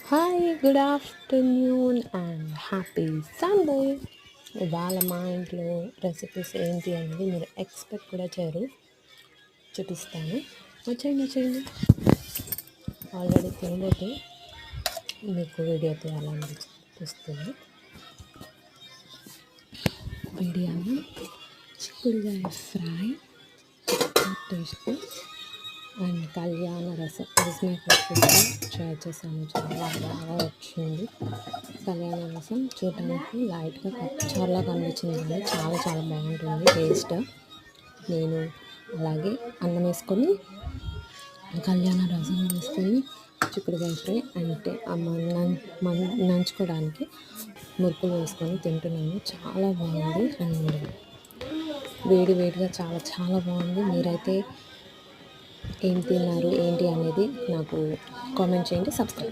Hi, good afternoon and happy Sunday. ఇవాళ మా ఇంట్లో రెసిపీస్ ఏంటి అనేది మీరు ఎక్స్పెక్ట్ కూడా చేయరు. చూపిస్తాను. వచ్చేయండి. ఆల్రెడీ తినబోతే మీకు వీడియో తీయాలనిపిస్తుంది. బిర్యానీ, చిక్కుడుకాయ ఫ్రై, టేస్ట్ అండ్ కళ్యాణ రసం. దిస్ మై ఫస్ట్ ట్రై చేశాను, చాలా బాగా వచ్చింది. కళ్యాణ రసం చూడటానికి లైట్గా పచ్చడిలా కనిపించింది, కానీ చాలా చాలా బాగుంటుంది టేస్ట్. నేను అలాగే అన్నం వేసుకొని కళ్యాణ రసం వేసుకొని చిక్కుడుకాయ ఫ్రై అంటే నంచుకోవడానికి మురుకులు వేసుకొని తింటున్నాను. చాలా బాగుంది అండ్ వేడిగా చాలా చాలా బాగుంది. మీరైతే ఏం తిన్నారు ఏంటి అనేది నాకు కామెంట్ చేయండి, సబ్స్క్రైబ్.